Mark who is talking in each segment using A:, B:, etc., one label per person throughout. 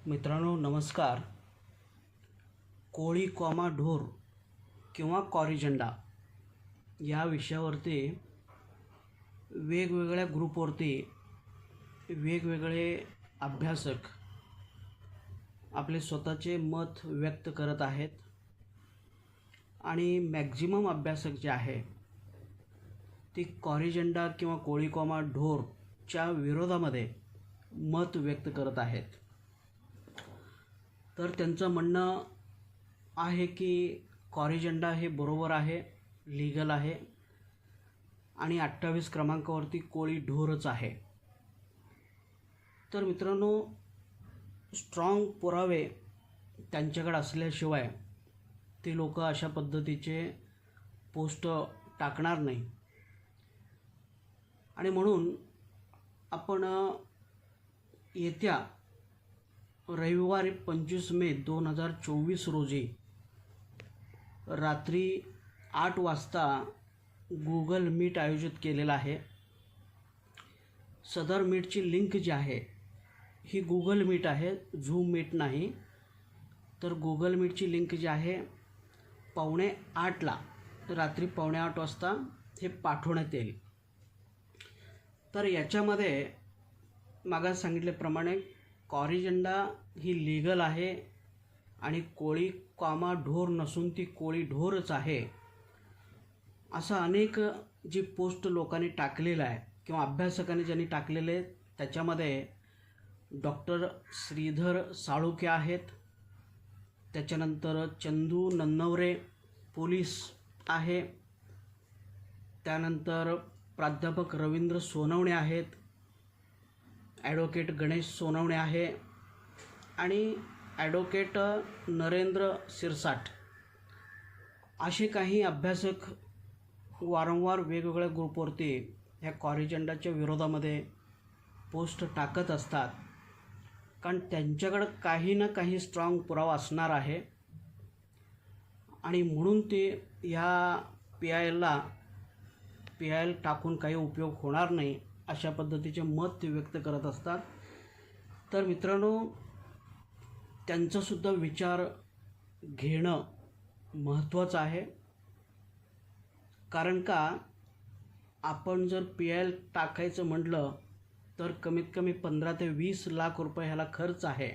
A: मित्रांनो नमस्कार. कोळी कॉमा ढोर किंवा कॉरिजंडा या विषयावरती वेगवेगळ्या ग्रुपवरती वेगवेगळे अभ्यासक आपले स्वतःचे मत व्यक्त करत आहेत आणि मॅक्झिमम अभ्यासक जे आहे ती कॉरिजंडा किंवा कोळी कॉमा ढोरच्या विरोधामध्ये मत व्यक्त करत आहेत. तर त्यांचं म्हणणं आहे की कॉरिजंडा हे बरोबर आहे, लीगल आहे आणि 28 क्रमांकावरती कोळी ढोरच आहे. तर मित्रांनो, स्ट्रॉंग पुरावे त्यांच्याकडे असल्याशिवाय ते लोक अशा पद्धतीचे पोस्ट टाकणार नाही आणि म्हणून आपण येत्या रविवारी 25 मे 2024 रोजी रात्री 8 वाजता गूगल मीट आयोजित केलेला आहे. सदर मीटची लिंक जी आहे ही गूगल मीट आहे, झूम मीट नाही. तर गूगल मीटची लिंक जी आहे 7:45ला रात्री 7:45 वाजता हे पाठवण्यात येईल. तर याच्यामध्ये मागास सांगितल्याप्रमाणे कॉरिजंडा ही लीगल आहे आणि कोळी कॉमा ढोर नसून ती कोळी ढोरच आहे असं अनेक जी पोस्ट लोकांनी टाकलेलं आहे किंवा अभ्यासकांनी ज्यांनी टाकलेले आहेत त्याच्यामध्ये डॉक्टर श्रीधर साळुंखे आहेत, त्याच्यानंतर चंदू नन्नवरे पोलीस आहे, त्यानंतर प्राध्यापक रवींद्र सोनवणे आहेत, ॲडव्होकेट गणेश सोनवणे आहे आणि ॲडव्होकेट नरेंद्र शिरसाट असे काही अभ्यासक वारंवार वेगवेगळ्या ग्रुपवरती ह्या कॉरिजंडाच्या विरोधामध्ये पोस्ट टाकत असतात, कारण त्यांच्याकडं काही ना काही स्ट्रॉंग पुरावा असणार आहे आणि म्हणून ते ह्या पी आय एल टाकून काही उपयोग होणार नाही अशा पद्धतीचे मत ते व्यक्त करत असतात. तर मित्रांनो, त्यांचासुद्धा विचार घेणं महत्त्वाचं आहे, कारण का आपण जर पी आय एल टाकायचं म्हटलं तर कमीत कमी 15 ते 20 लाख रुपये ह्याला खर्च आहे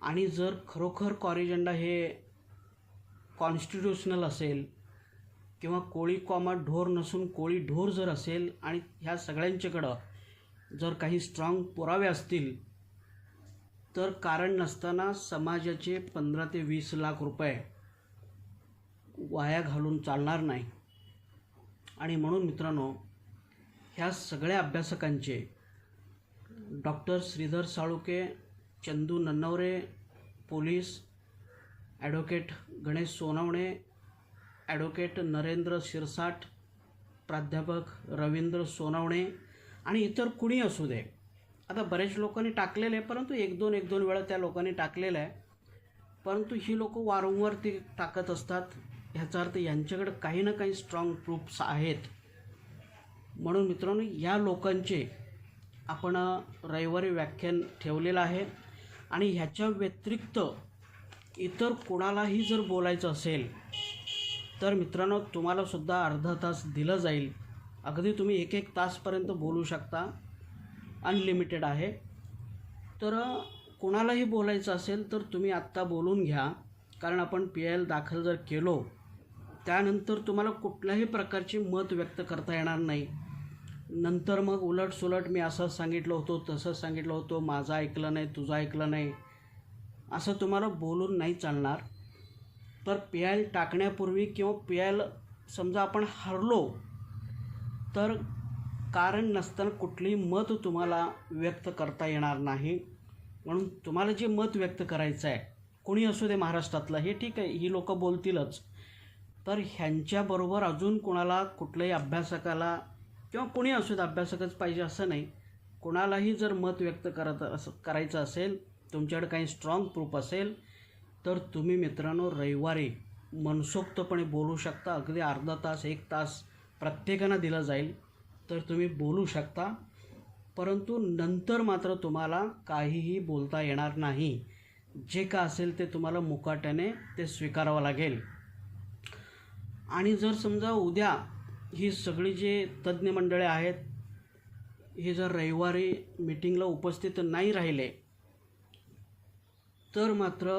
A: आणि जर खरोखर कॉरिजंडा हे कॉन्स्टिट्यूशनल असेल किंवा कोळी कॉमा ढोर नसून कोळी ढोर जर असेल आणि ह्या सगळ्यांच्याकडं जर काही स्ट्रॉंग पुरावे असतील तर कारण नसताना समाजाचे 15 ते 20 लाख रुपये वाया घालून चालणार नाही. आणि म्हणून मित्रांनो, ह्या सगळ्या अभ्यासकांचे doctor Shridhar Salunkhe, Chandu Nannaware police, advocate Ganesh Sonawane, advocate Narendra Shirsat, प्राध्यापक रवींद्र सोनवणे आणि इतर कुणी असू दे. आता बरेच लोकांनी टाकलेलं आहे, परंतु एक दोन वेळा त्या लोकांनी टाकलेलं आहे, परंतु ही लोक वारंवार ते टाकत असतात. ह्याचा अर्थ यांच्याकडे काही ना काही स्ट्रॉंग प्रूफ्स आहेत. म्हणून मित्रांनो, या लोकांचे आपण रविवारी व्याख्यान ठेवलेलं आहे आणि ह्याच्या व्यतिरिक्त इतर कोणालाही जर बोलायचं असेल तर मित्रांनो तुम्हालासुद्धा अर्धा तास दिलं जाईल. अगदी तुम्ही 1-1 तासपर्यंत बोलू शकता, अनलिमिटेड आहे. तर कोणालाही बोलायचं असेल तर तुम्ही आत्ता बोलून घ्या, कारण आपण पी आय एल दाखल जर केलो त्यानंतर तुम्हाला कुठल्याही प्रकारची मत व्यक्त करता येणार नाही. नंतर मग उलटसुलट मी असं सांगितलं होतं, तसं सांगितलं होतं, माझं ऐकलं नाही, तुझं ऐकलं नाही, असं तुम्हाला बोलून नाही चालणार. तर पी आय एल टाकण्यापूर्वी किंवा पी आय एल समजा आपण हरलो तर कारण नसताना कुठलीही मत तुम्हाला व्यक्त करता येणार नाही. म्हणून तुम्हाला जे मत व्यक्त करायचं आहे, कोणी असू दे महाराष्ट्रातलं, हे ठीक आहे, ही लोकं बोलतीलच, तर ह्यांच्याबरोबर अजून कोणाला, कुठल्याही अभ्यासकाला किंवा कोणी असू दे, अभ्यासकच पाहिजे असं नाही, कोणालाही जर मत व्यक्त करायचं असेल, तुमच्याकडे काही स्ट्रॉंग प्रूफ असेल तर तुम्ही मित्रांनो रविवारी मनसोक्तपणे बोलू शकता. अगदी अर्धा तास 1 तास प्रत्येकानं दिला जाईल तर तुम्ही बोलू शकता. परंतु नंतर मात्र तुम्हाला काहीही बोलता येणार नाही. जे का असेल ते तुम्हाला मुकाट्याने ते स्वीकारावं लागेल. आणि जर समजा उद्या ही सगळी जे तज्ज्ञ मंडळी आहेत हे जर रविवारी मीटिंगला उपस्थित नाही राहिले तर मात्र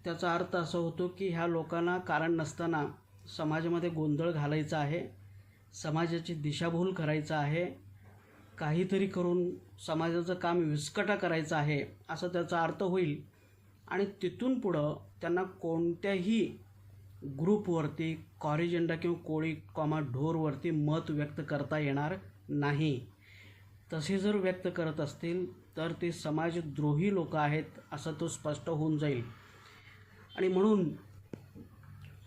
A: त्याचा अर्थ असा होतो की ह्या लोकांना कारण नसताना समाजामध्ये गोंधळ घालायचा आहे, समाजाची दिशाभूल करायचं आहे, काहीतरी करून समाजाचं काम विस्कटा करायचं आहे असं त्याचा अर्थ होईल. आणि तिथून पुढं त्यांना कोणत्याही ग्रुपवरती कॉरिजेंडा किंवा कोळी ढोरवरती मत व्यक्त करता येणार नाही. तसे जर व्यक्त करत असतील तर ते समाजद्रोही लोक आहेत असं तो स्पष्ट होऊन जाईल. आणि म्हणून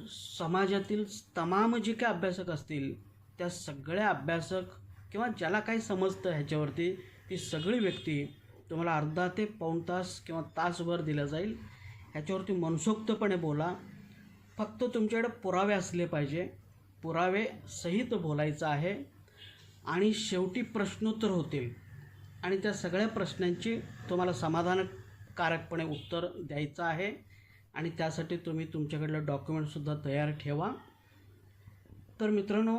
A: समाजातील तमाम जे काही अभ्यासक असतील त्या सगळ्या अभ्यासक किंवा ज्याला काही समजतं ह्याच्यावरती ती सगळी व्यक्ती तुम्हाला अर्धा ते पाऊण तास किंवा तासभर दिला जाईल. ह्याच्यावरती मनसोक्तपणे बोला. फक्त तुमच्याकडे पुरावे असले पाहिजे, पुरावे सहित बोलायचं आहे. आणि शेवटी प्रश्नोत्तर होतील आणि त्या सगळ्या प्रश्नांची तुम्हाला समाधानकारकपणे उत्तर द्यायचं आहे. आणि त्यासाठी तुम्ही तुमच्याकडलं डॉक्युमेंटसुद्धा तयार ठेवा. तर मित्रांनो,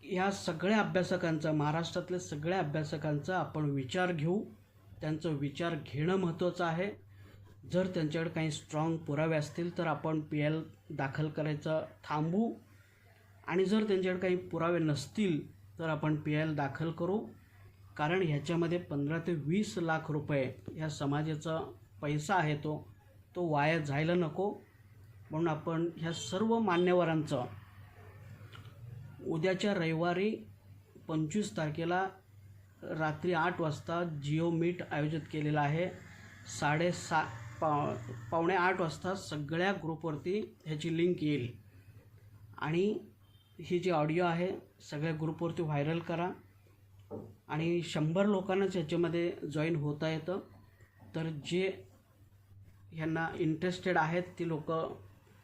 A: ह्या सगळ्या अभ्यासकांचा, महाराष्ट्रातल्या सगळ्या अभ्यासकांचा आपण विचार घेऊ. त्यांचं विचार घेणं महत्त्वाचं आहे. जर त्यांच्याकडे काही स्ट्रॉंग पुरावे असतील तर आपण PL दाखल करायचं थांबवू. आणि जर त्यांच्याकडे काही पुरावे नसतील तर आपण PL दाखल करू. कारण ह्याच्यामध्ये 15 ते 20 लाख रुपये ह्या समाजाचा पैसा आहे तो वाया जायला नको. म्हणून आपण ह्या सर्व मान्यवरांचं उद्याच्या रविवारी 25 तारखेला रात्री 8 वाजता जिओ मीट आयोजित केलेला आहे. 7:30 8 वाजता सगळ्या ग्रुपवरती ह्याची लिंक येईल. आणि ही जी ऑडिओ आहे सगळ्या ग्रुपवरती व्हायरल करा. आणि 100 लोकांनाच ह्याच्यामध्ये जॉईन होता येतं. तर जे ह्यांना इंटरेस्टेड आहेत ती लोक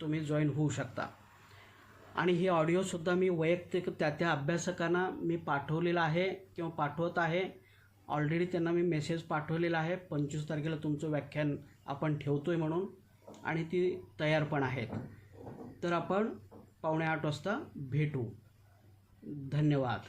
A: तुम्ही जॉईन होऊ शकता. आणि ही ऑडिओसुद्धा मी वैयक्तिक त्या अभ्यासकांना मी पाठवलेला आहे किंवा पाठवत आहे. ऑलरेडी त्यांना मी मेसेज पाठवलेला आहे 25 तारखेला तुमचं व्याख्यान आपण ठेवतो आहे म्हणून. आणि ती तयार पण आहेत. तर आपण 7:45 वाजता भेटू. धन्यवाद.